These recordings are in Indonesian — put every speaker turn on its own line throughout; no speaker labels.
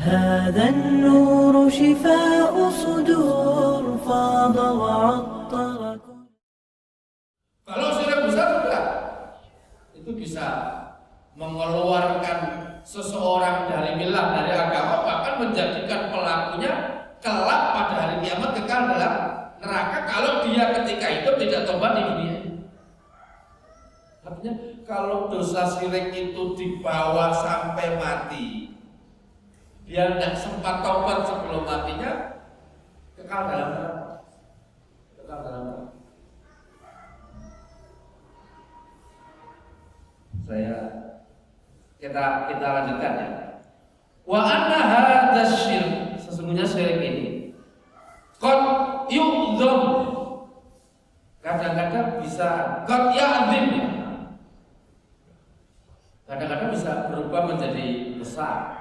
هذا النور شفاء صدور فاض وعطر.
Kalau syirik besar sudah, itu bisa mengeluarkan seseorang dari milah, dari agama, bahkan menjadikan pelakunya kelak pada hari kiamat kekal dalam neraka kalau dia ketika itu tidak tobat di dunia. Artinya kalau dosa syirik itu dibawa sampai mati, dia tidak sempat tobat sebelum matinya, kekal dalam neraka. Kekal dalam neraka. Kita lanjutkan ya. Wa anna hadzal syirk, sesungguhnya syirik ini qad yu'dzam, kadang-kadang bisa qad ya'zim, kadang-kadang bisa berubah menjadi besar,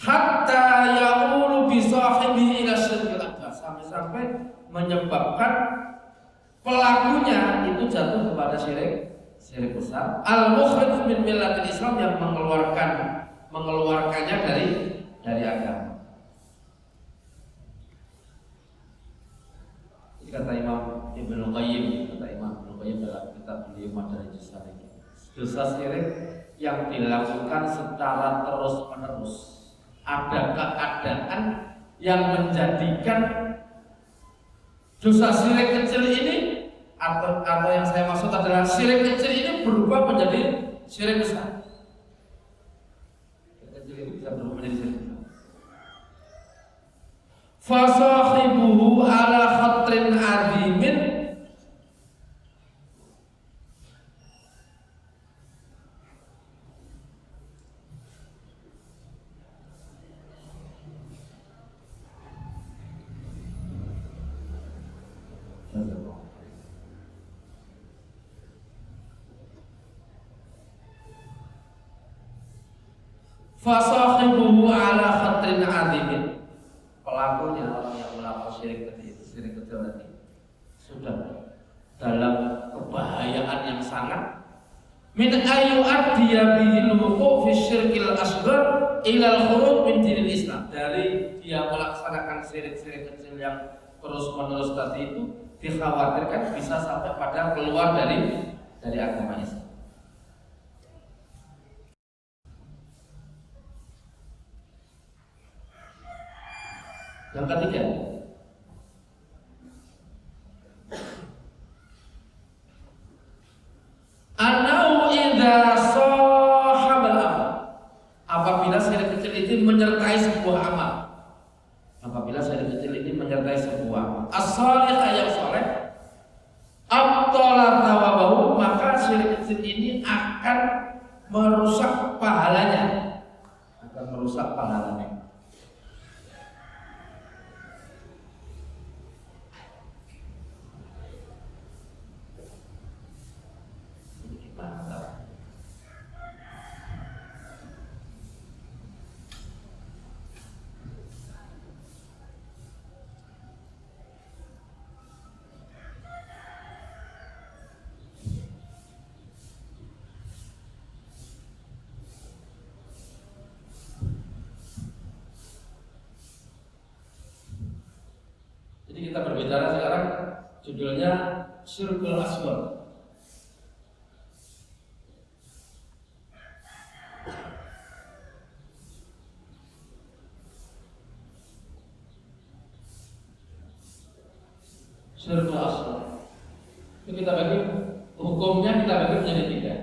hatta yaqulu bi sahibihi ila syirkil akbar, sampai menyebabkan pelakunya itu jatuh kepada syirik besar, al-mukhrij min millatil Islam, yang mengeluarkannya dari agama. Ini kata Imam Ibnu Qayyim dalam kitab beliau Madarijus Salikin. Dosa syirik yang dilakukan secara terus-menerus, ada keadaan yang menjadikan dosa syirik kecil ini, atau yang saya maksud adalah syirik kecil ini berubah menjadi syirik besar. Syirik kecil ini bisa berubah menjadi syirik besar. Fasahibuhu ala khatrin azimin, fasahibuhu ala khatrin azimin, pelakunya, orang yang melakukan syirik kecil tadi sudah dalam kebahayaan yang sangat, min ayyu'addiya bihi al-wuqu' fi syirkil asghar ila al-khuruj min dinil Islam, dari dia melaksanakan syirik kecil yang terus-menerus tadi itu dikhawatirkan bisa sampai pada keluar dari agama Islam. Yang ketiga, anau idza sahabal amal, apabila syirik kecil ini menyertai sebuah amal, as-salih yang saleh, abtala thawabahu, maka syirik kecil ini akan merusak pahalanya. Jadi kita berbicara sekarang judulnya Syirkul Asghar. Syirkul Asghar. Itu kita bagi hukumnya, kita bagi menjadi tiga.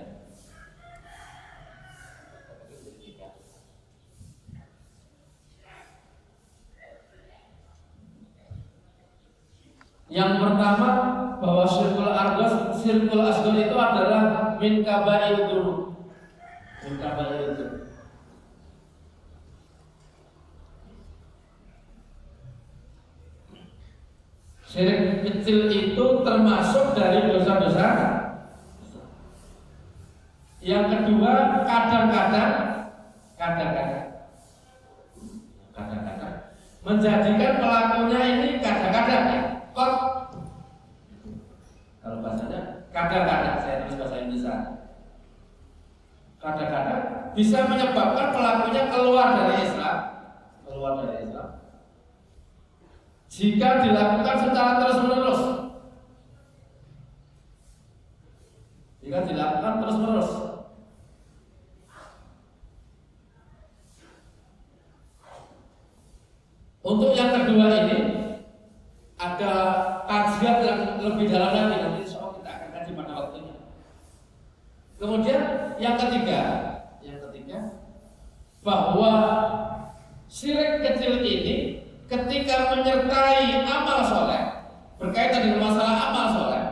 Yang pertama, bahwa syirkul asghar itu adalah min kaba'ir dzunub. Syirik kecil itu termasuk dari dosa-dosa. Yang kedua, kadang-kadang menjadikan pelakunya ini kadang-kadang ya. Kalau bahasanya kadang-kadang, saya tulis bahasa Indonesia. kadang-kadang bisa menyebabkan pelakunya keluar dari Islam, jika dilakukan secara terus-menerus. Untuk yang kedua ini ada kajian yang lebih dalam lagi, nanti soal kita akan kaji pada waktunya. Kemudian yang ketiga bahwa syirik kecil ini ketika menyertai amal soleh, berkaitan dengan masalah amal soleh,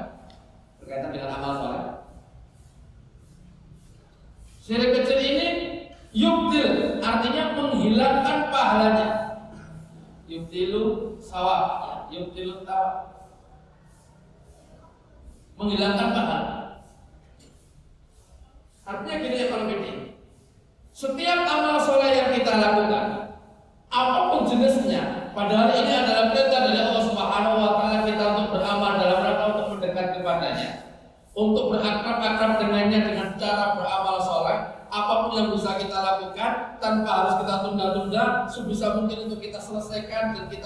syirik kecil ini yubtil, artinya menghilangkan pahalanya. Yubtilu sawab, yubtilu tawab, menghilangkan pahala. Artinya gini ya, kalau ini setiap amal soleh yang kita lakukan, apapun jenisnya, padahal ini adalah perintah dari Allah Subhanahu wa Ta'ala kita untuk beramal dalam rangka untuk mendekat kepadanya, untuk berakrab-akrab dengannya dengan cara beramal soleh. Apapun yang bisa kita lakukan tanpa harus kita tunda-tunda, sebisa mungkin untuk kita selesaikan dan kita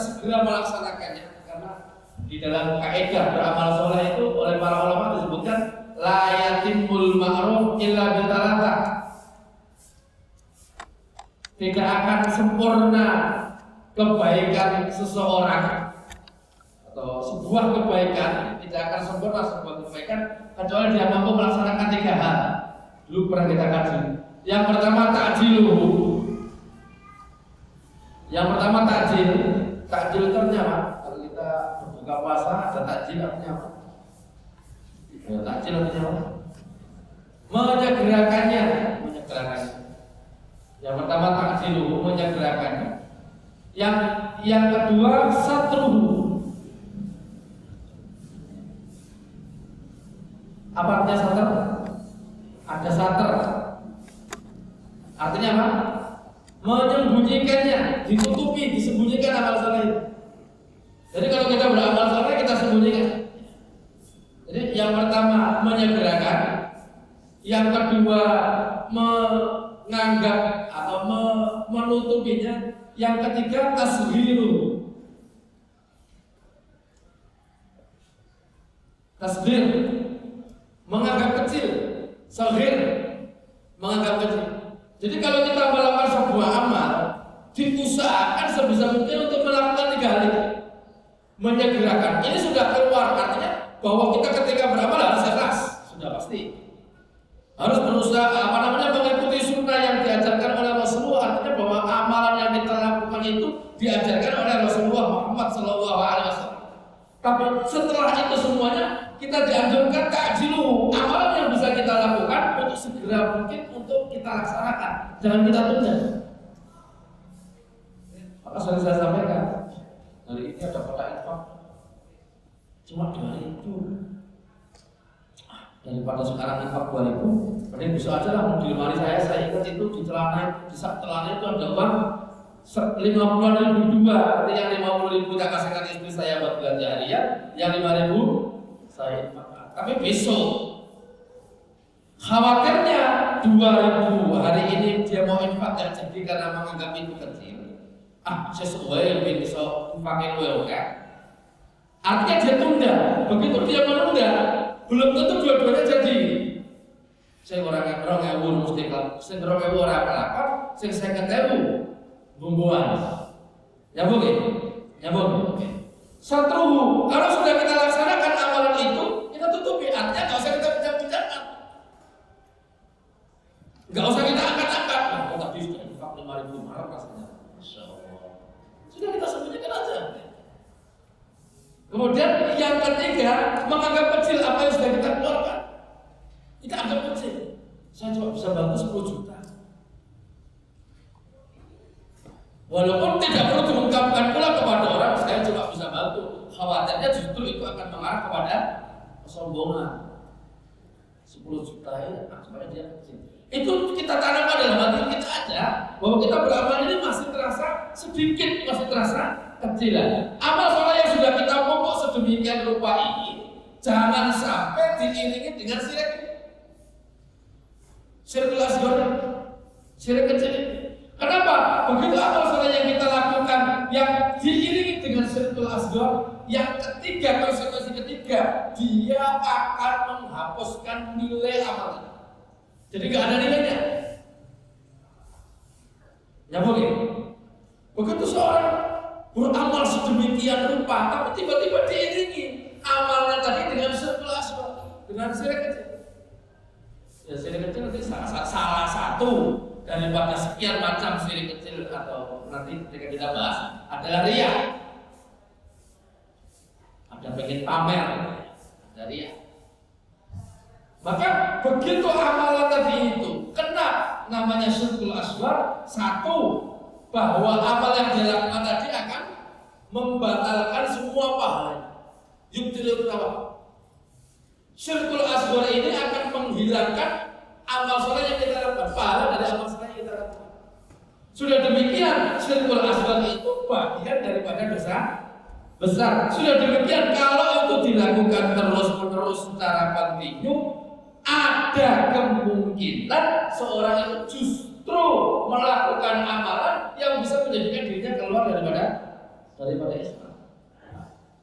segera melaksanakannya. Karena di dalam kaidah beramal soleh itu oleh para ulama disebutkan la yatimul ma'ruf illa bitalata. Tidak akan sempurna kebaikan seseorang atau sebuah kebaikan, tidak akan sempurna sebuah kebaikan kecuali dia mampu melaksanakan 3 hal. Dulu pernah kita kaji. Yang pertama ta'jiluhu. Takjil itu artinya apa? Kalau kita berbuka puasa ada takjil artinya apa? Ya, takjil artinya apa? Menyegerakannya. Yang pertama takjiluhu, menyegerakannya. Yang kedua satruhu. Apa artinya sater? Ada sater. Artinya apa? Menyembunyikannya, ditutupi, disembunyikan amal soleh. Jadi kalau kita beramal soleh kita sembunyikan. Jadi yang pertama menyegerakan, yang kedua menganggap atau menutupinya, yang ketiga tasghiru. Tasghir, menganggap kecil, saghir, menganggap kecil. Jadi kalau kita melakukan sebuah amal, diusahakan sebisa mungkin untuk melakukan 3 hal ini. Menyegerakan, ini sudah keluar, artinya bahwa kita ketika beramal harus ikhlas, sudah pasti. Harus berusaha mengikuti sunnah yang diajarkan oleh Rasulullah, artinya bahwa amalan yang kita lakukan itu diajarkan oleh Rasulullah Muhammad SAW. Tapi setelah itu semuanya kita dianjurkan ta'jilu, amalan yang bisa kita lakukan untuk segera mungkin untuk kita laksanakan, jangan kita tunda. Maka sering saya sampaikan, hari ini ada kotak infak cuma 2.000, daripada sekarang infak 2.000, mending besok aja lah. Di lemari saya ingat itu di celana itu ada uang 50.000 dua, artinya 50.000 tak kasihkan istri saya buat belanja harian, yang 5.000 saya infakkan. Tapi besok khawatirnya 2.000 hari ini dia mau infak dan jadi karena menganggap itu kecil. Sesuai yang bisa pakai uang kan? Artinya dia tunda. Begitu dia menunda, belum tentu dua-duanya jadi. Saya orang ngawur mesti kalau, saya orang kelakar, saya ketemu bumbuan. Nyambung ya? Nyambung. Satruhu, kalau sudah kita laksanakan amalan itu, kita tutupi. Artinya nggak usah kita bincang-bincangkan, nggak usah kita angkat-angkat. Oh tadi sudah infak 5.000 marah rasanya, Masya Allah. Sudah kita sembunyikan aja. Kemudian yang ketiga, menganggap kecil apa yang sudah kita keluarkan. Kita anggap kecil. Saya cuma bisa bantu 10 juta. Walaupun tidak perlu diungkapkan pula kepada orang, saya cuma bisa bantu. Khawatirnya justru itu akan mengarah kepada kesombongan. 10 juta ya, supaya dia kecil. Itu kita tanamkan dalam hati kita aja, bahwa kita beramal ini masih terasa sedikit, masih terasa kecilan. Amal soleh yang sudah kita pupuk sedemikian rupa ini, jangan sampai diiringi dengan syirik. Syirkul asghar, syirik kecil. Kenapa? Begitu amal soleh yang kita lakukan yang diiringi dengan syirkul asghar, yang ketiga, konsekuensi ketiga, dia akan menghapuskan nilai amalnya. Jadi nggak ada nilainya. Ya boleh. Begitu seorang beramal sedemikian rupa, tapi tiba-tiba diiringi amalnya tadi dengan syirkul asghar, dengan syirik kecil. Ya syirik kecil itu salah satu daripada sekian macam syirik kecil, atau nanti ketika kita bahas adalah riya. Ada pengen pamer, ada riya. Maka begitu amalan tadi itu kena namanya syirkul asghar, satu, bahwa amal yang dilakukan tadi akan membatalkan semua pahala. Yubtilul tawab. Syirkul asghar ini akan menghilangkan amal soleh yang kita lakukan, pahala dari amal soleh yang kita lakukan. Sudah demikian, syirkul asghar itu bagian daripada dosa besar. Sudah demikian, kalau itu dilakukan terus-menerus secara kontinu, ada kemungkinan seorang itu justru melakukan amalan yang bisa menjadikan dirinya keluar daripada Islam.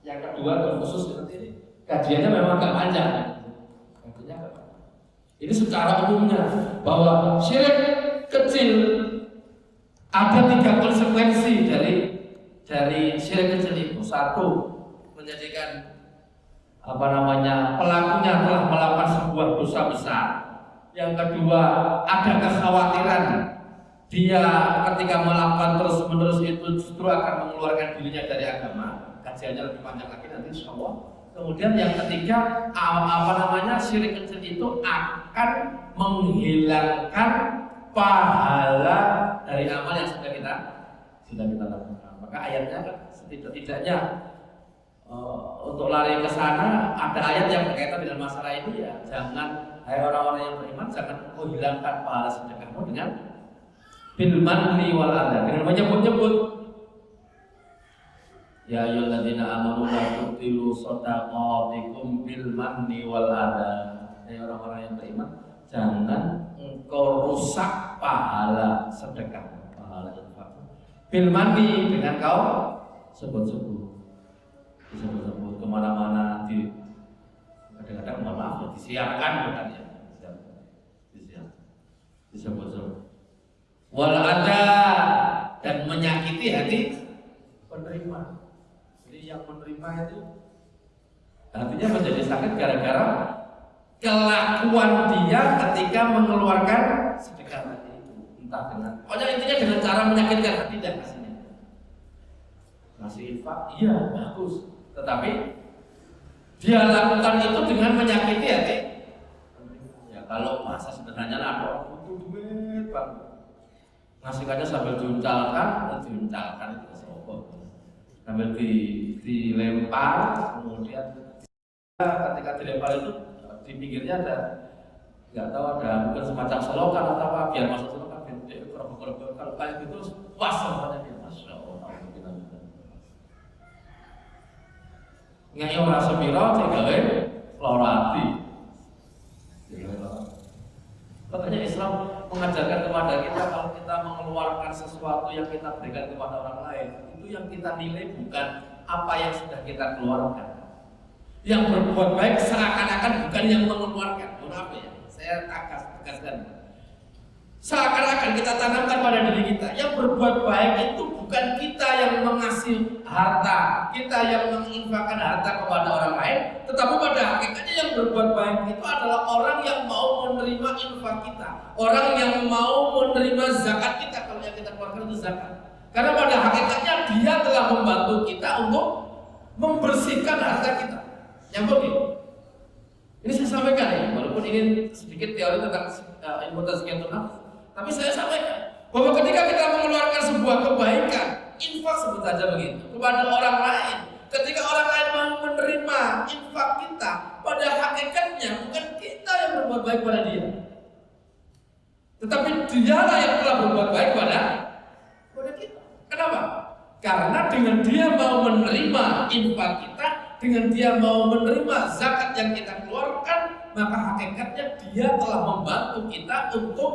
Yang kedua, khusus seperti ini, kajiannya memang agak panjang. Ini secara umumnya bahwa syirik kecil ada 3 konsekuensi dari syirik kecil itu. Satu, menjadikan pelakunya telah melakukan sebuah dosa besar. Yang kedua, ada kekhawatiran dia ketika melakukan terus-menerus itu justru akan mengeluarkan dirinya dari agama. Kajiannya lebih panjang lagi nanti insyaallah. Kemudian yang ketiga, syirik kecil itu akan menghilangkan pahala dari amal yang sudah kita lakukan. Maka ayatnya kan setidak-tidaknya untuk lari ke sana ada ayat yang berkaitan dengan masalah ini, ya. Jangan, hai orang-orang yang beriman, jangan kau hilangkan pahala sedekahmu dengan bil manni wal adha, dengan menyebut-nyebut ya ayyuhalladzina amanu la tubtilu shadaqatikum bil manni wal adha. Hai orang-orang yang beriman, jangan engkau rusak pahala sedekah, pahala infak bil manni, dengan kau sebut-sebut kemana-mana, kadang-kadang mohon maaf ya, disiarkan bukan ya, disebut-sebut wal ada, dan menyakiti hati penerima. Jadi yang menerima itu hatinya menjadi sakit gara-gara kelakuan dia ketika mengeluarkan sedekah tadi itu, entah dengan, intinya dengan cara menyakitkan hati dan kasihnya. Ngasih infak, iya bagus, tetapi dia lakukan itu dengan menyakiti hati. Ya kalau masa sebenarnya ada orang butuh duit bang, ngasihkannya sambil diuncalkan itu keserobot, sambil dilempar, kemudian ketika dilempar itu di pinggirnya ada, nggak tahu, ada mungkin semacam selokan atau apa, biar masuk selokan, kalau kayak gitu pas semuanya dia, masya Allah. Ngai ora sepiro gawe lorati. Makanya Islam mengajarkan kepada kita, kalau kita mengeluarkan sesuatu yang kita berikan kepada orang lain, itu yang kita nilai bukan apa yang sudah kita keluarkan. Yang berbuat baik seakan-akan bukan yang mengeluarkan. Maaf ya, saya tegaskan. Seakan-akan kita tanamkan pada diri kita, yang berbuat baik itu bukan kita yang mengasih harta, kita yang menginfakkan harta kepada orang lain, tetapi pada hakikatnya yang berbuat baik itu adalah orang yang mau menerima infak kita, orang yang mau menerima zakat kita, kalau yang kita keluarkan itu zakat. Karena pada hakikatnya dia telah membantu kita untuk membersihkan harta kita. Yang begitu. Ini saya sampaikan ya, walaupun ini sedikit teori tentang ilmu tazkiyatun nafs, tapi saya sampaikan bahwa ketika kita mengeluarkan sebuah kebaikan, infak sebut saja begitu, kepada orang lain, ketika orang lain mau menerima infak kita, pada hakikatnya bukan kita yang berbuat baik pada dia, tetapi dialah yang telah berbuat baik pada kita. Kenapa? Karena dengan dia mau menerima infak kita, dengan dia mau menerima zakat yang kita keluarkan, maka hakikatnya dia telah membantu kita untuk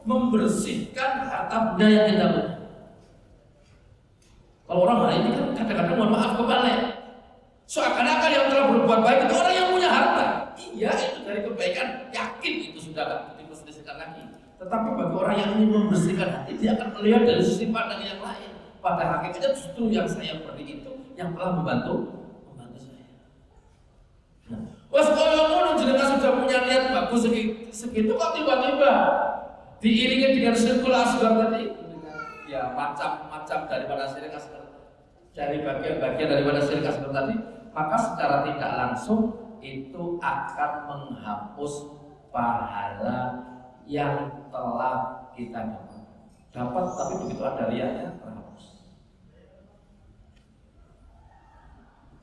membersihkan harta benda yang kita punya. Kalau orang hari ini kan kadang-kadang mohon maaf kebalik, seakan-akan yang telah berbuat baik itu orang yang punya harta. Iya, itu dari kebaikan, yakin itu sudah gak diperselisihkan lagi. Tetapi bagi orang yang ingin membersihkan hati, dia akan melihat dari sisi pandang yang lain. Pada hakikatnya justru yang saya beri itu yang telah membantu saya. Nah, was kalau jenengan sudah punya niat bagus segitu kok tiba-tiba diiringi dengan sirkulasi tadi, ya macam-macam daripada syirik asgar, dari bagian-bagian daripada syirik asgar tadi, maka secara tidak langsung itu akan menghapus pahala yang telah kita dapat, tapi begitu ada riaknya terhapus.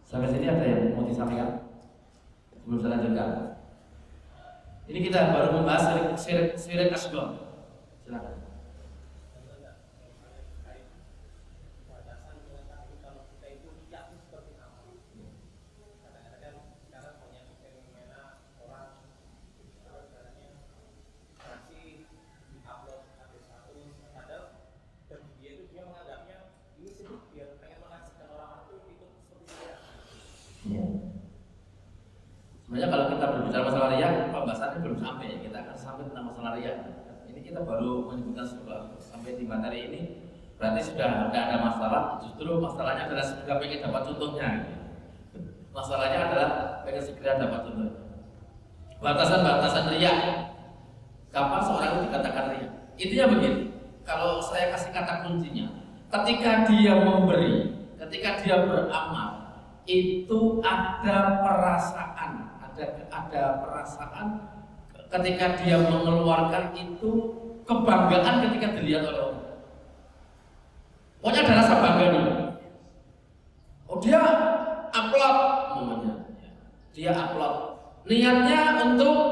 Sampai sini ada yang mau disampaikan? Sebelum saya lanjutkan. Ini kita baru membahas syirik asgar. Silakan. Sebenarnya kalau kita berbicara masalah riya, pembahasannya belum sampai ya. Kita akan sampai tentang masalah riya. Ini kita baru menyebutkan sebuah sampai di materi ini, berarti sudah tidak ada masalah. Justru masalahnya adalah segera pengen dapat contohnya. Masalahnya adalah pengen segera dapat contohnya. Batasan-batasan riya. Kapan seorang itu dikatakan riya? Intinya begini. Kalau saya kasih kata kuncinya, ketika dia memberi, ketika dia beramal, itu ada perasaan. Ada perasaan ketika dia mengeluarkan itu, kebanggaan ketika dilihat oleh orang. Pokoknya ada rasa bangga dulu. Oh, dia upload namanya. Dia upload. Niatnya untuk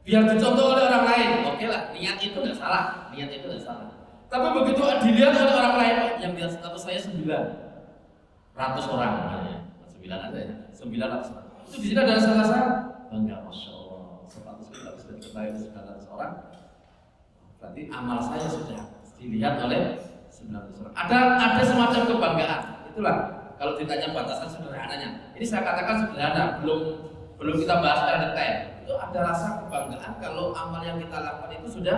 biar dicontoh oleh orang lain. Oke lah, niat itu nggak salah. Niat itu nggak salah. Tapi begitu dilihat oleh orang lain, yang lihat status saya 900 orang. 9 ada ya, 900 orang. Itu di sini ada rasa bangga, masya Allah. Status kita sudah diketahui 900 orang. Berarti amal saya sudah dilihat oleh 900 orang. Ada semacam kebanggaan. Itulah kalau ditanya batasan sederhananya. Ini saya katakan sederhana, belum kita bahas secara detail. Itu ada rasa kebanggaan kalau amal yang kita lakukan itu sudah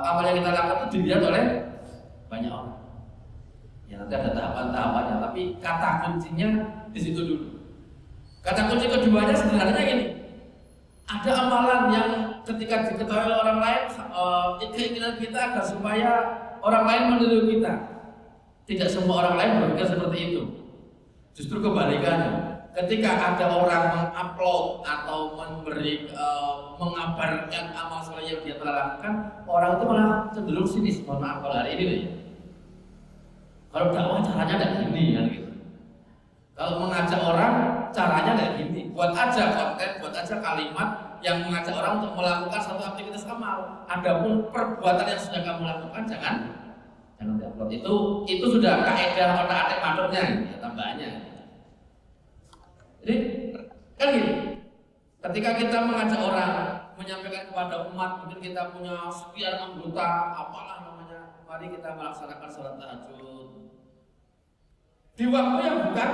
amal yang kita lakukan itu dilihat oleh banyak orang. Ya nanti ada tahapan-tahapannya, tapi kata kuncinya di situ dulu. Kata kunci keduanya sebenarnya gini. Ada amalan yang ketika diketahui oleh orang lain, keinginan kita agar supaya orang lain meniru kita. Tidak semua orang lain berpikir seperti itu. Justru kebalikannya. Ketika ada orang mengupload atau mengabarkan amal soleh yang dia telah lakukan, orang itu malah cenderung sinis. Mohon maaf kalau hari ini ya. Kalau dakwah caranya tidak gini kan gitu. Kalau mengajak orang caranya tidak gini. Buat aja konten, buat aja kalimat yang mengajak orang untuk melakukan satu aktivitas amal. Adapun perbuatan yang sudah kamu lakukan jangan diupload. Itu sudah kaidah otak-atik maduknya ya, tambahannya. Jadi kan gini. Ketika kita mengajak orang, menyampaikan kepada umat, mungkin kita punya sekian anggota, apalah namanya, mari kita melaksanakan sholat tahajud. Di waktu yang bukan,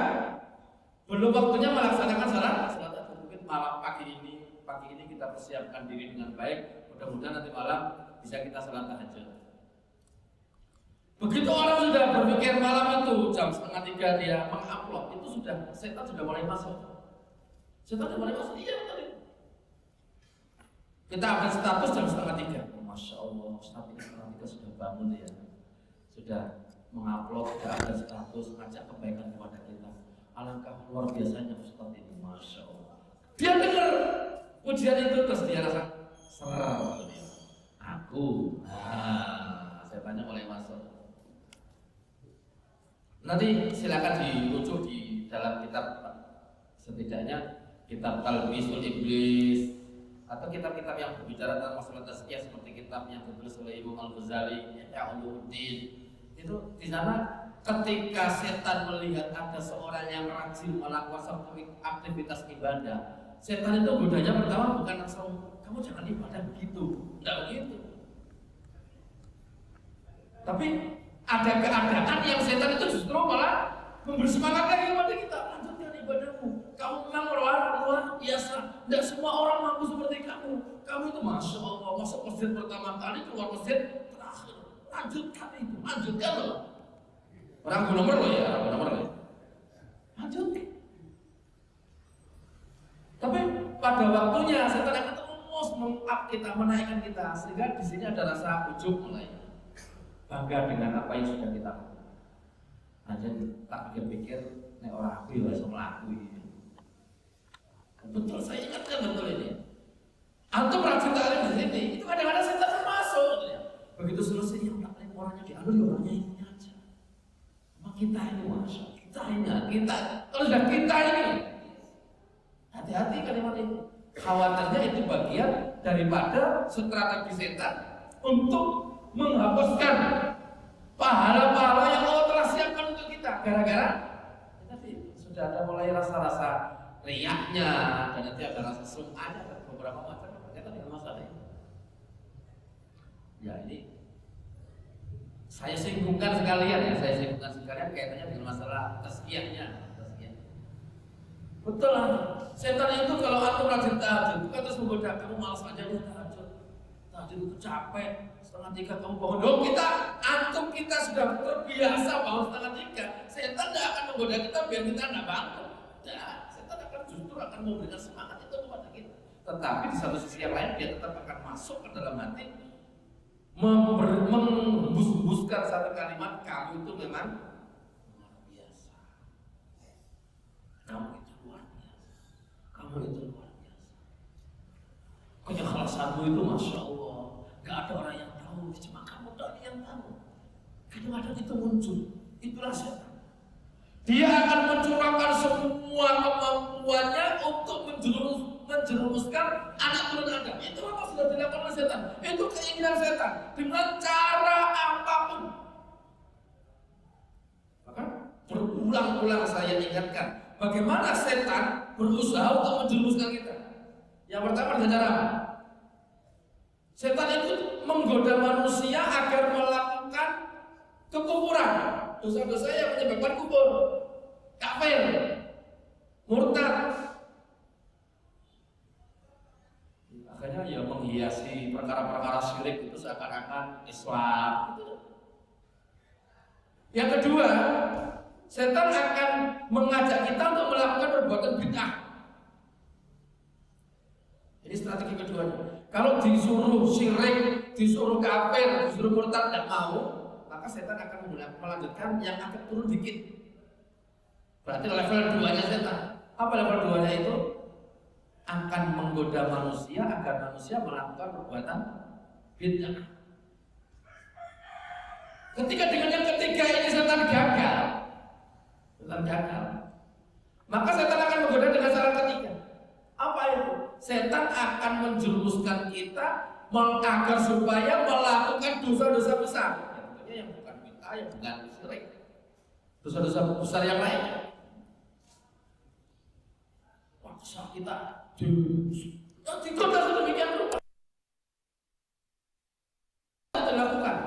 belum waktunya melaksanakan sholat tahajud. Mungkin malam pagi ini kita persiapkan diri dengan baik. Mudah-mudahan nanti malam bisa kita sholat tahajud. Begitu orang sudah berpikir malam itu jam 2:30 dia mengupload, itu sudah setan sudah mulai masuk. Iya tadi. Kita update status jam 2:30. Masya Allah, Ustaz ini 2:30 sudah bangun ya, sudah mengupload, sudah ada status ngajak kebaikan kepada kita. Alangkah luar biasanya Ustaz ini, Masya Allah. Dia dengar pujian itu terus dia rasa seru. Setannya mulai masuk. Nanti silakan dirujuk di dalam kitab, setidaknya kitab Talbisul Iblis atau kitab-kitab yang berbicara tentang masalah tazkiyah seperti kitab yang ditulis oleh Imam Al-Ghazali, Ihya Ulumuddin. Itu di sana ketika setan melihat ada seorang yang rajin melakukan satu aktivitas ibadah, setan itu godanya pertama bukan langsung kamu jangan ibadah begitu, tidak begitu. Tapi ada keadaan yang setan itu justru malah memberi semangat lagi kepada kita. Lanjutkan ibadahmu. Kamu memang luar biasa. Tidak semua orang mampu seperti kamu. Kamu itu masya Allah masuk masjid pertama kali, keluar masjid terakhir. Lanjutkan itu, lanjutkan loh. Orang nomor loh ya, orang nomor loh. Lanjutkan. Tapi pada waktunya setan akan terus meng-up kita, menaikkan kita, sehingga di sini ada rasa ujub mulai bangga dengan apa yang sudah kita lakukan. Aja tak pikir-pikir, nek orang aku ya sama aku ini. Betul, saya ingatkan betul ini. Antum rajin taklim di sini, itu kadang-kadang setan masuk. Begitu selesai yang taklim orangnya dialur, ya orangnya ini aja. Emang kita ini masuk, kita. Kalau sudah kita ini, hati-hati kalimat itu. Khawatirnya itu bagian daripada strategi setan untuk menghapuskan pahala-pahala yang Allah telah siapkan untuk kita. Gara-gara tadi sudah ada mulai rasa-rasa riaknya dan nanti ada rasa sum'ahnya dan beberapa macam berkaitan dengan masalah ini. Ya ini saya singgungkan sekalian kaitannya dengan masalah tazkiyahnya. Betul lah, setan itu kalau antum rajin tahajud, kan terus menggoda kamu malas aja ya tahajud itu capek, 2:30 kamu bangun. Dong kita sudah terbiasa bangun 2:30. Setan tidak akan menggoda kita biar kita tidak bangun. Nah, setan justru akan memberikan semangat itu kepada kita. Tetapi di satu sisi yang lain dia tetap akan masuk ke dalam hati, menghembus-hembuskan satu kalimat, kamu itu memang luar biasa. Kamu itu luar biasa. Keikhlasanmu itu masya Allah, gak ada orang yang tahu, cuma kamu tak yang tahu. Kadang-kadang itu muncul, itulah setan. Dia akan mencurahkan semua kemampuannya untuk menjerumuskan anak turun Adam. Itu apa sudah dilakukan oleh setan? Itu keinginan setan dengan cara apapun. Maka berulang-ulang saya ingatkan, bagaimana setan berusaha untuk menjerumuskan kita. Yang pertama dengan cara apa? Setan itu menggoda manusia agar melakukan kekufuran, dosa-dosa yang menyebabkan kufur, kafir, murtad. Akhirnya ya menghiasi perkara-perkara syirik itu seakan-akan Islam. Yang kedua, setan akan mengajak kita untuk melakukan perbuatan bid'ah. Ini strategi kedua. Kalau disuruh syirik, disuruh kafir, disuruh murtad tidak mau, maka setan akan melanjutkan yang agak turun dikit. Berarti level 2-nya setan. Apa level 2-nya itu? Akan menggoda manusia agar manusia melakukan perbuatan bid'ah. Ketika dengan yang ketiga ini setan gagal, maka setan akan menggoda dengan cara ketiga. Apa itu? Setan akan menjerumuskan kita agar supaya melakukan dosa-dosa besar. Yang bukan bid'ah, yang bukan syirik. Dosa-dosa besar yang lain. Paksa kita digoda sedemikian rupa. Dilakukan.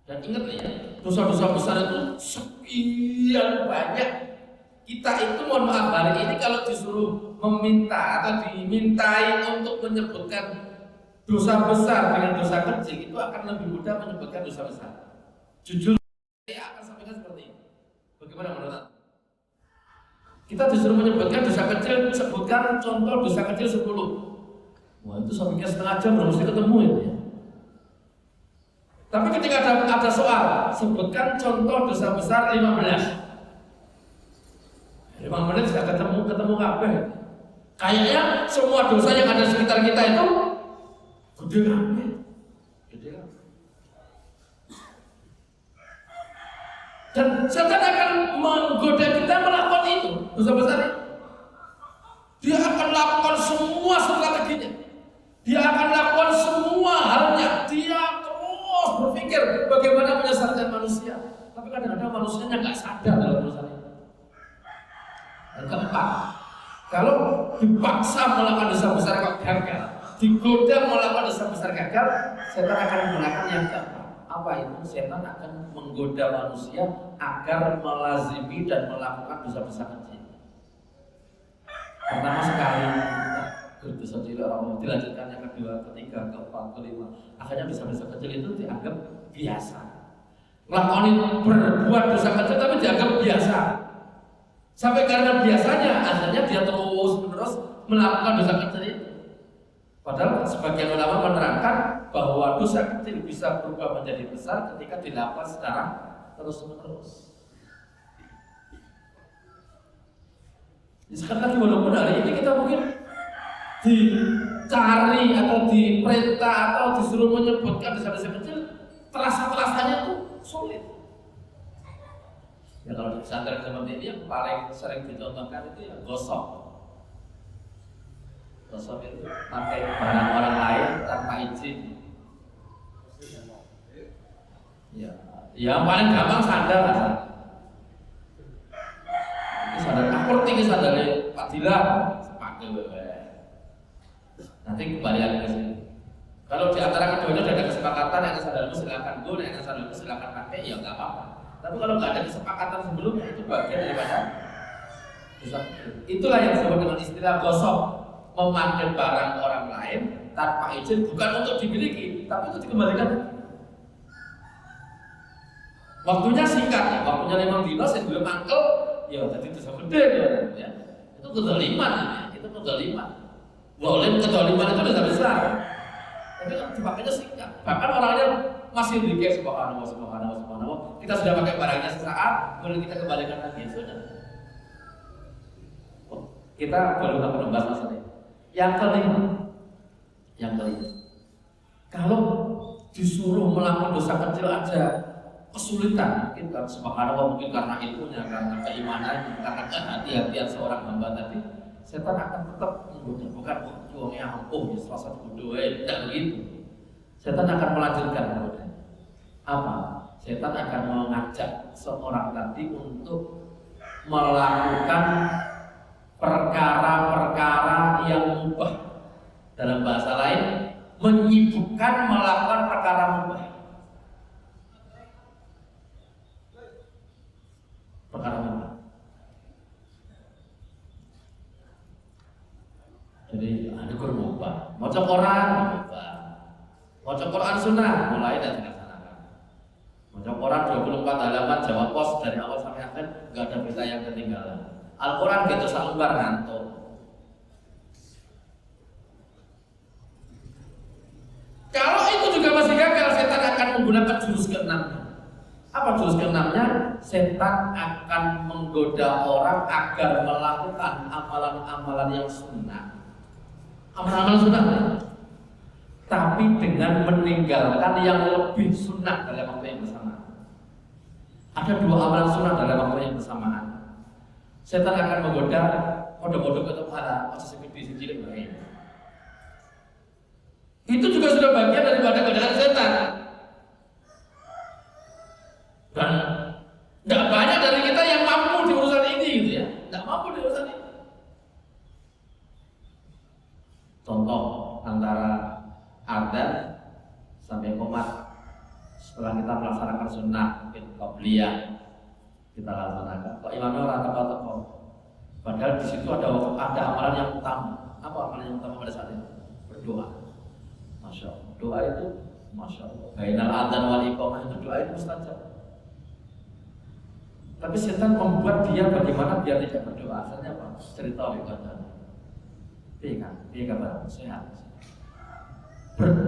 Dan ingat ya, dosa-dosa besar itu sekian banyak. Kita itu mohon maaf hari ini kalau disuruh meminta atau dimintai untuk menyebutkan dosa besar dengan dosa kecil, itu akan lebih mudah menyebutkan dosa besar. Jujur saya akan sampaikan seperti ini. Bagaimana menurut Anda? Kita disuruh menyebutkan dosa kecil, sebutkan contoh dosa kecil 10. Wah itu sampai setengah jam belum mesti ketemu itu ya. Tapi ketika ada soal, sebutkan contoh dosa besar 15. 5 menit sudah ketemu kabeh. Kayaknya semua dosa yang ada di sekitar kita itu gede kabeh. Dan setan akan menggoda kita melakukan itu, dosa besar itu. Dia akan lakukan semua strateginya. Dia akan lakukan semua halnya. Dia terus berpikir bagaimana menyesatkan manusia. Tapi kadang-kadang manusianya nggak sadar dalam urusan itu. Dan keempat, kalau dipaksa melakukan dosa besar kok gagal, digoda melakukan dosa besar gagal, setan akan menggunakan yang gampang. Apa itu? Setan akan menggoda manusia agar melazimi dan melakukan dosa-dosa kecil. Pertama sekali dosa kecil orang dilanjutkan yang kedua, ketiga, keempat, kelima. Akhirnya dosa-dosa kecil itu dianggap biasa. Melakukan berbuat dosa kecil tapi dianggap biasa. Sampai karena biasanya akhirnya dia terus-menerus melakukan dosa kecil itu. Padahal sebagian ulama menerangkan bahwa dosa kecil bisa berubah menjadi besar ketika dilakukan secara terus-menerus. Sekali lagi, walaupun hari ini kita mungkin dicari atau diperintah atau disuruh menyebutkan dosa-dosa kecil, terasa-terasanya itu sulit. Ya kalau di pesantren seperti ini yang paling sering dicontohkan itu ya gosok. Gosok itu pakai barang orang lain tanpa izin. Ya, yang paling gampang sandal lah. Ini sandal akur tinggi sandalnya Pak Dila, pakai nanti kembali lagi ke sini. Kalau di antara keduanya ada kesepakatan yang sandalmu silakan go, yang sandalmu silakan pakai, ya nggak apa-apa. Tapi kalau nggak ada kesepakatan sebelumnya itu bagian daripada dosa. Itulah yang disebut dengan istilah gosok. Memakai barang orang lain tanpa izin, bukan untuk dimiliki, tapi itu dikembalikan. Waktunya singkat, waktunya 5 dino, saya dulu mangkel, ya tadi itu gede ya. Itu kedoliman, itu kedoliman. Boleh kedoliman itu sudah besar, tapi kan dipakainya singkat. Bahkan orangnya masih dikir subhanallah. Kita sudah pakai barangnya sesaat, kemudian kita kembalikan lagi, sudah. Kita baru akan membahas masalah ini. Yang kelima, kalau disuruh melakukan dosa kecil aja kesulitan, mungkin kan subhanallah, mungkin karena ilmunya, karena keimanannya, karena kehati-hatian seorang hamba tadi, setan akan tetap menggoda. Bukan uangnya ampuh, ya salah satu doa, tidak begitu. Setan akan melanjutkan menggoda. Apa? Setan akan mengajak seorang tadi untuk melakukan perkara-perkara yang mubah. Dalam bahasa lain, menyibukkan melakukan perkara mubah. Perkara mubah. Jadi ada Quran mubah. Maca Quran mubah. Maca Quran sunnah mulai dan dilaksanakan. Maca Quran 24 halaman jawab pos dari awal sampai akhir, enggak ada berita yang ketinggalan. Al-Quran gitu salembar ngantuk. Kalau itu juga masih gagal, setan akan menggunakan jurus ke-6. Apa jurus ke-6-nya? Setan akan menggoda orang agar melakukan amalan-amalan yang sunnah. Amalan-amalan sunnah, tapi dengan meninggalkan yang lebih sunnah dalam waktu yang bersamaan. Ada 2 amalan sunnah dalam waktu yang bersamaan. Setan akan menggoda kodok-kodok atau pahala atau seperti cilik baik. Itu juga sudah bagian daripada godaan setan. Dan tidak banyak dari kita yang mampu di urusan ini, gitu ya. Tidak mampu di urusan ini. Contoh antara adzan sampai qomat. Setelah kita melaksanakan sunnah, mungkin qabliyah, kita laksanakan. Kok imamnya orang teko-teko. Padahal di situ ada amalan yang utama. Apa amalan yang utama pada saat itu? Berdoa. Masya Allah. Doa itu, masya Allah. Bainal adzan wal iqamah itu doa itu mustajab. Tapi setan membuat dia bagaimana biar tidak berdoa. Asalnya apa? Cerita ibadah. Dia kabar sehat.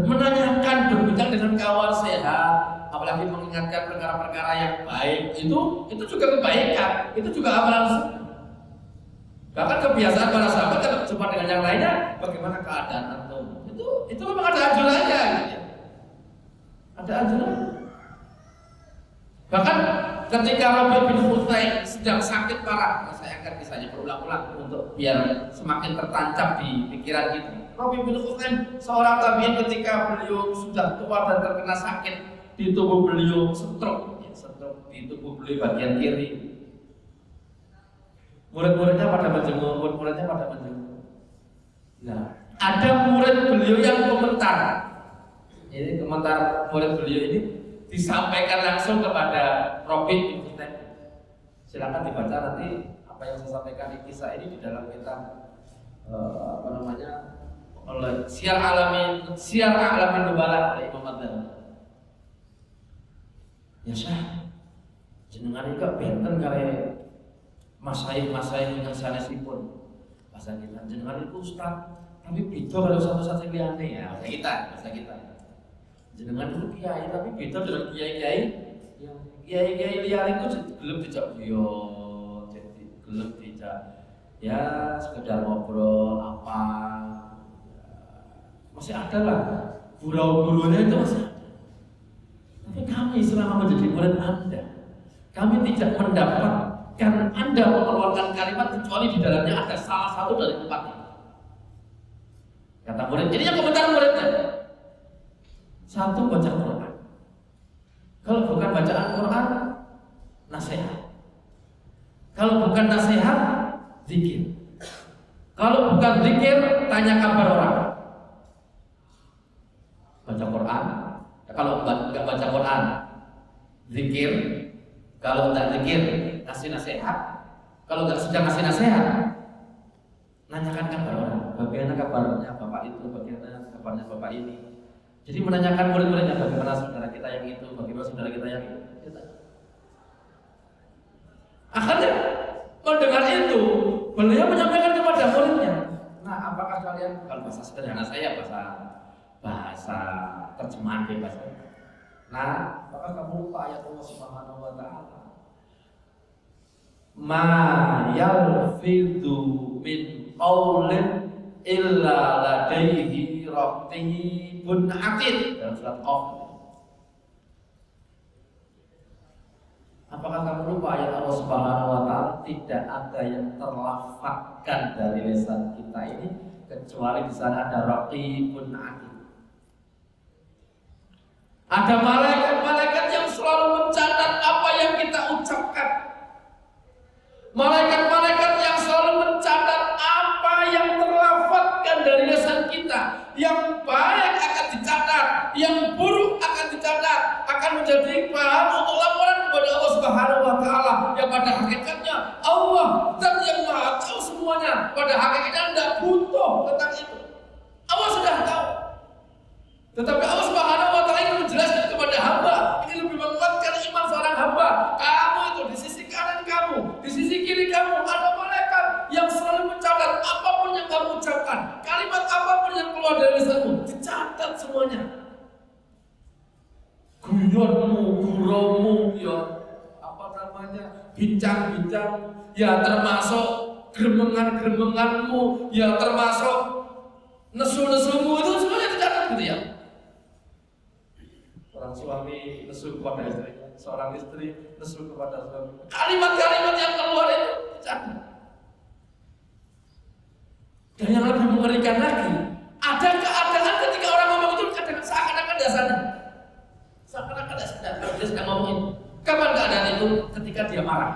Menanyakan, berbincang dengan kawan sehat, apalagi mengingatkan perkara-perkara yang baik, itu juga kebaikan, itu juga amalan sunnah. Bahkan kebiasaan para sahabat kalau berjumpa dengan yang lainnya, bagaimana keadaan antum? Itu memang ada anjurannya, gitu ya. Ada anjuran. Bahkan ketika Rabi' bin Khuzaim sedang sakit parah, saya akan kisahnya berulang-ulang untuk biar semakin tertancap di pikiran kita. Rabi' bin Khuzaim seorang tabi'in ketika beliau sudah tua dan terkena sakit di tubuh beliau, stroke di tubuh beliau bagian kiri. Murid-muridnya pada menjenguk. Nah, Ada murid beliau yang komentar. Ini komentar murid beliau ini disampaikan langsung kepada Robi bin Khuttaib. Silakan dibaca nanti apa yang saya sampaikan di kisah ini di dalam kitab oleh Syiar A'lamin Nubala oleh Imam Adzhabi. Ya Syah, jenengan iki benten kare masaih-masaih ingkang sanesipun. Bahasa kita jenengan itu ustaz, tapi beda kalau satu-satu liyane ya. Bahasa kita. Jenengan itu kiai tapi beda dengan kiai-kiai yang kiai-kiai liyane itu gelem dijak beliau, jadi gelem dijak ya sekedar ngobrol apa. Masih ada lah gurau-gurunya itu masih ada. Tapi kami selama menjadi murid Anda, kami tidak mendapatkan Anda mengeluarkan kalimat kecuali di dalamnya ada salah satu dari empat ini. Kata murid, jadinya komentar muridnya. Satu, baca Quran. Kalau bukan bacaan Quran, nasihat. Kalau bukan nasihat, zikir. Kalau bukan zikir, tanya kabar orang. Baca Quran. Kalau nggak baca Quran, zikir. Kalau nggak zikir, kasih nasihat. Kalau nggak sedang kasih nasihat, nanyakan kabar orang. Bagaimana kabarnya bapak itu, bagaimana kabarnya bapak ini. Jadi menanyakan murid-muridnya bagaimana saudara kita yang itu, bagaimana saudara kita yang itu. Akhirnya mendengar itu, beliau menyampaikan kepada muridnya. Nah, apakah kalian kalau bahasa sederhana saya bahasa terjemahan bebas. Nah, apakah kamu lupa ayat Allah Subhanahu wa taala? Ma yalfidu min qaulin illa ladaihi raqibun atid dalam surat Qaf. Apakah kamu lupa ayat Allah Subhanahu wa taala tidak ada yang terlafazkan dari lisan kita ini kecuali di sana ada raqibun atid. Ada malaikat-malaikat yang selalu mencatat apa yang kita ucapkan. Malaikat-malaikat yang selalu mencatat apa yang terlafazkan dari lisan kita. Yang baik akan dicatat, yang buruk akan dicatat, akan menjadi bahan untuk laporan kepada Allah Subhanahu wa taala. Yang pada hakikatnya Allah zat yang Maha tahu semuanya. Pada hakikatnya tidak butuh tentang itu. Allah sudah tahu. Tetapi Allah Subhanahu wa taala ingin menjelaskan kepada hamba, ini lebih menguatkan iman seorang hamba. Kamu itu di sisi kanan kamu, di sisi kiri kamu ada malaikat yang selalu mencatat apapun yang kamu ucapkan, kalimat apapun yang keluar dari lisanmu, dicatat semuanya. Guyonmu, guraumu, ya apa namanya, bincang-bincang, ya termasuk gremengan-gremenganmu, ya termasuk nesu-nesumu itu semuanya dicatat gitu ya. Seorang suami nesu kepada istrinya, seorang istri nesu kepada suami. Kalimat-kalimat yang keluar itu dicatat. Dan yang lebih mengerikan lagi, ada keadaan ketika orang ngomong itu kadang seakan-akan dasarnya. Seakan-akan dasarnya, dia sedang ngomongin. Kapan keadaan itu? Ketika dia marah.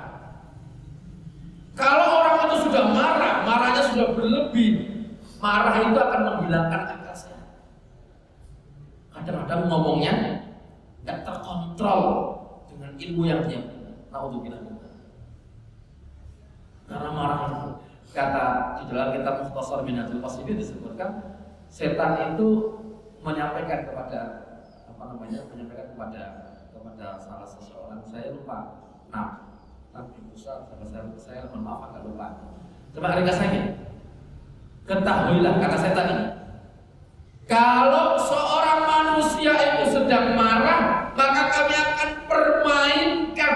Kalau orang itu sudah marah, marahnya sudah berlebih, marah itu akan menghilangkan akal sehat. Kadang-kadang ngomongnya tidak terkontrol dengan ilmu yang dia punya. Naudzubillah. Karena marah itu, kata di dalam kitab Mukhtasar Minhajul Qasidin disebutkan, setan itu menyampaikan kepada menyampaikan kepada salah seseorang, saya lupa. Nabi Musa, saya mohon maaf agak lupa. Coba ringkas lagi. Ketahuilah kata setan ini, kalau seorang manusia itu sedang marah, maka kami akan permainkan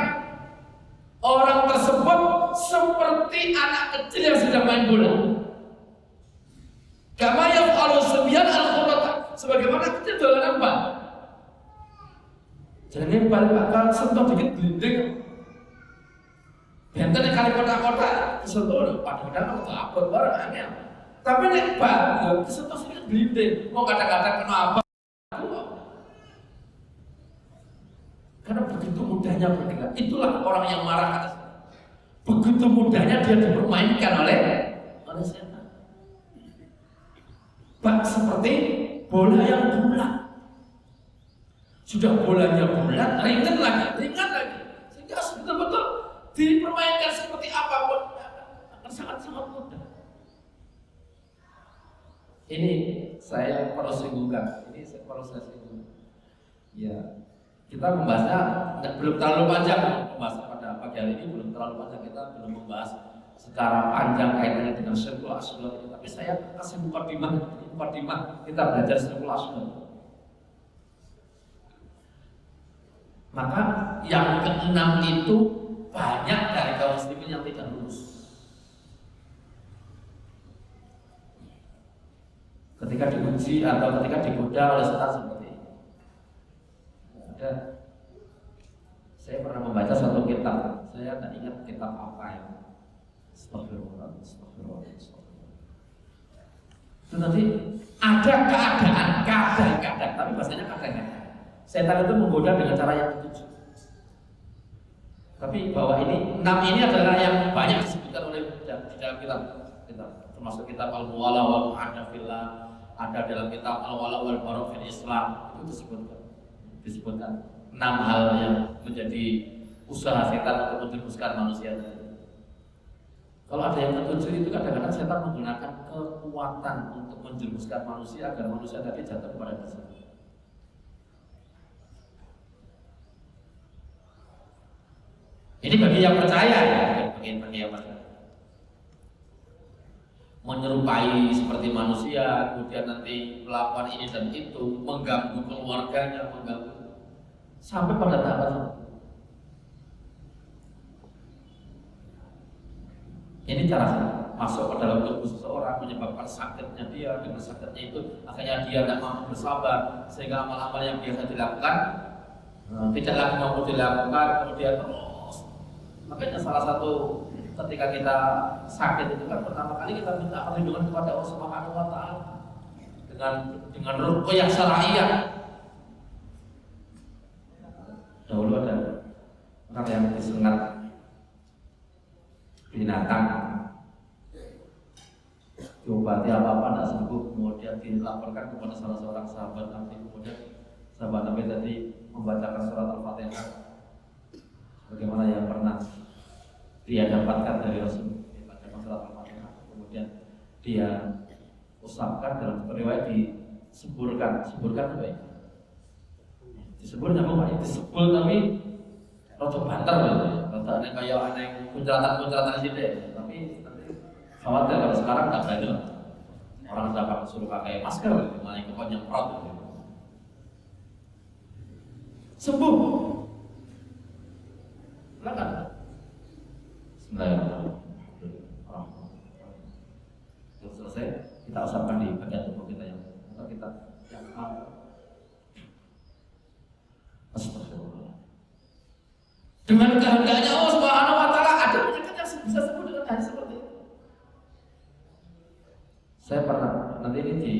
orang tersebut seperti anak kecil yang sedang main bola. Kama yaf'alu subyan al-khurata, sebagaimana kecil dolanan bal. Jangan balik bakal sentuh dikit glinding. Benten kali kotak-kotak kesentuh, padahal kalau abot bareng angel. Tapi nek bal, ya kesentuh sedikit glinding. Mau kadang-kadang kena apa? Karena begitu mudahnya bergerak. Itulah orang yang marah kata saya. Begitu mudahnya dia dipermainkan oleh setan. bak seperti bola yang bulat. Sudah bolanya bulat, ringan lagi, sehingga betul-betul dipermainkan seperti apapun akan sangat-sangat mudah. Ini saya perlu singgungkan, Ya, kita membahasnya belum terlalu panjang, membahas pada pagi hari ini belum terlalu panjang, kita belum membahas secara panjang kaitannya dengan Syekhul Asghar ini. Tapi saya kasih mukadimah kita belajar Syekhul Asghar. Maka yang keenam itu banyak dari kaum muslimin yang tidak lulus. Ketika diuji atau ketika digoda oleh setan seperti ini. Saya pernah membaca satu kitab, saya tidak ingat kitab apa ya. Astagfirullah. Itu nanti ada keadaan, kadang-kadang, tapi bahasanya kadang-kadang setan itu menggoda dengan cara yang ketujuh. Tapi bahwa ini 6 ini adalah yang banyak disebutkan oleh di dalam kitab, termasuk kitab Al-Muwala wal Mu'adda fillah, ada dalam kitab Al-Wala wal Bara' fil Islam, itu disebutkan 6 hal yang menjadi usaha setan untuk menjerumuskan manusia. Kalau ada yang ketujuh itu kadang-kadang setan menggunakan kekuatan untuk menjerumuskan manusia agar manusia tadi jatuh kepada dosa. Ini bagi yang percaya ya, bagi yang percaya. Menyerupai seperti manusia, kemudian nanti melakukan ini dan itu, mengganggu keluarganya, sampai pada tahap itu. Ini cara masuk ke dalam tubuh seseorang, menyebabkan sakitnya dia, dengan sakitnya itu akhirnya dia tidak mampu bersabar, sehingga amal-amal yang biasa dilakukan tidak lagi mampu dilakukan, kemudian terus. Makanya salah satu ketika kita sakit itu kan pertama kali kita minta perlindungan kepada Allah Subhanahu wa taala dengan ruqyah syar'iyyah. Dahulu ada orang yang disengat binatang, diobati apa-apa tidak sembuh, kemudian dilaporkan kepada salah seorang sahabat Nabi, kemudian sahabat Nabi tadi membacakan surat Al-Fatihah bagaimana yang pernah dia dapatkan dari Rasul, dibacakan surat Al-Fatihah, kemudian dia usapkan, dalam riwayat diseburkan apa ya? Disebur nama Pak, disebul tapi rotok banter gitu ya. Rotok aneh kayak aneh kunceratan sini, tapi khawatir kalau sekarang tak berani. Orang dapat suruh pakai masker, malah ikut nyemprot gitu. Sembuh. Silakan. Bismillahirrahmanirrahim. Sudah selesai, kita usapkan di bagian tubuh kita yang Astagfirullah. Dengan kehendaknya Allah Subhanahu wa taala ada penyakit yang bisa sembuh dengan hal seperti itu. Saya pernah, nanti ini di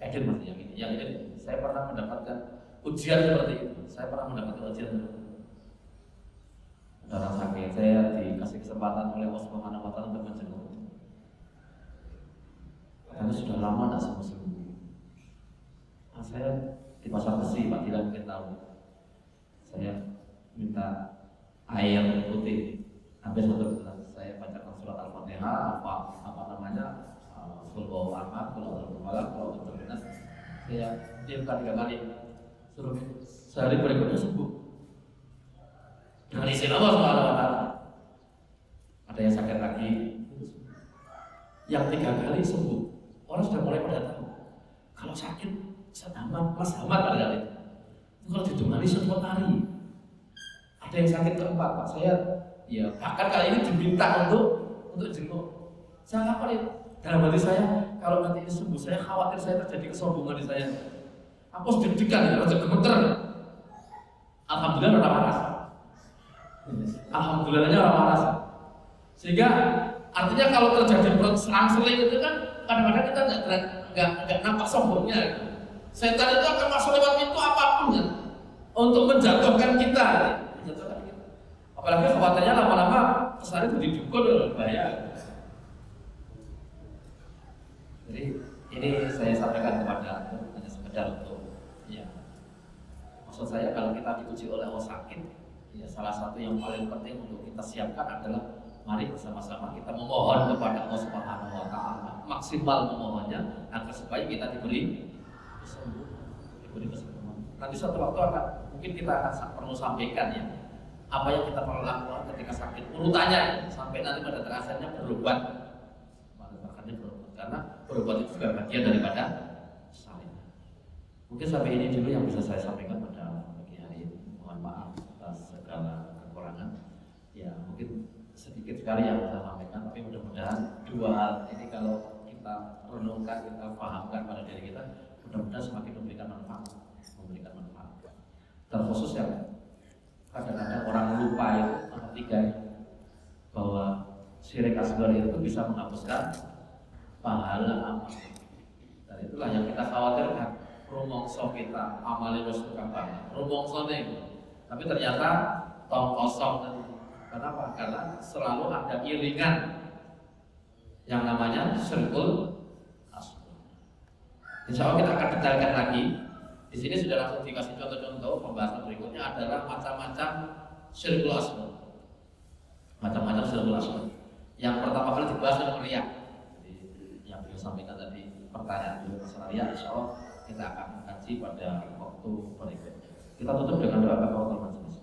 edit Mas yang ini saya pernah mendapatkan ujian seperti itu. Saya pernah mendapatkan ujian seperti itu. Ada orang sakit, saya dikasih kesempatan oleh Allah Subhanahu wa taala untuk menjenguk. Karena sudah lama tidak sembuh. Nah, saya di Pasar Besi, Pak Dila mungkin tahu. Saya minta air putih hampir 1 gelas. Saya bacakan surat Al-Fatihah, apa namanya, Qul Ahad, Qul A'udzu Birabbil Falaq, Qul A'udzu Birabbin Nas. Saya diamkan 3 kali, suruh sehari berikutnya sembuh. Dengan izin Allah Subhanahu wa taala. Ada yang sakit lagi, yang 3 kali sembuh. Orang sudah mulai pada tahu. Kalau sakit, Mas Hamad pada kali itu. Kalau didongani 1 hari. Ada yang sakit keempat, Pak. Saya ya bahkan kali ini diminta untuk jenguk. Saya ngapain? Dalam hati saya, kalau nanti ini sembuh, saya khawatir saya terjadi kesombongan di saya. Aku harus deg-degan, harus gemeter. Alhamdulillah orang waras. Alhamdulillahnya orang waras. Sehingga artinya kalau terjadi selang-seling itu kan kadang-kadang kita nggak nampak sombongnya. Setan itu akan masuk lewat pintu apapun kan, untuk menjatuhkan kita. Apalagi khawatirnya lama-lama kesana jadi dukun, bahaya. Jadi Ini saya sampaikan kepada Anda hanya sekedar untuk ya. Maksud saya kalau kita diuji oleh Allah sakit, ya salah satu yang paling penting untuk kita siapkan adalah mari bersama-sama kita memohon kepada Allah Subhanahu wa taala, maksimal memohonnya agar supaya kita diberi kesembuhan. Nanti suatu waktu mungkin kita akan perlu sampaikan ya apa yang kita perlu lakukan ketika sakit, urutannya sampai nanti pada terakhirnya berobat. Karena berobat itu juga bagian daripada salin. Mungkin sampai ini dulu yang bisa saya sampaikan pada pagi hari ini. Mohon maaf atas segala kekurangan. Ya mungkin sedikit sekali yang saya sampaikan, tapi mudah-mudahan dua hal ini kalau kita renungkan, kita pahamkan pada diri kita, mudah-mudahan semakin memberikan manfaat. Terkhusus yang kadang-kadang orang lupa itu nomor 3 bahwa syirik asghar itu bisa menghapuskan pahala amal. Dan itulah yang kita khawatirkan. Rumongso kita amalin wis banget. Rumongso ning. Tapi ternyata tong kosong. Kenapa? Karena selalu ada iringan yang namanya syirkul asghar. Insya Allah kita akan detailkan lagi. Di sini sudah langsung dikasih contoh-contoh. Pembahasan berikutnya adalah macam-macam syirkul asghar. Macam-macam syirkul asghar. Yang pertama kali dibahas adalah riya. Sampaikan tadi pertanyaan dulu masalah riya, insya Allah kita akan kaji pada waktu berikutnya. Kita tutup dengan doa kafaratul majelis.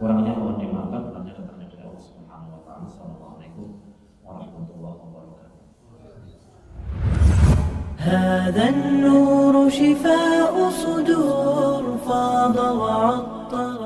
Kurangnya mohon dimaafkan, benarnya datangnya dari Allah Subhanahu wa taala. Assalamualaikum warahmatullahi wabarakatuh.
هذا النور شفاء صدور فاض وعطر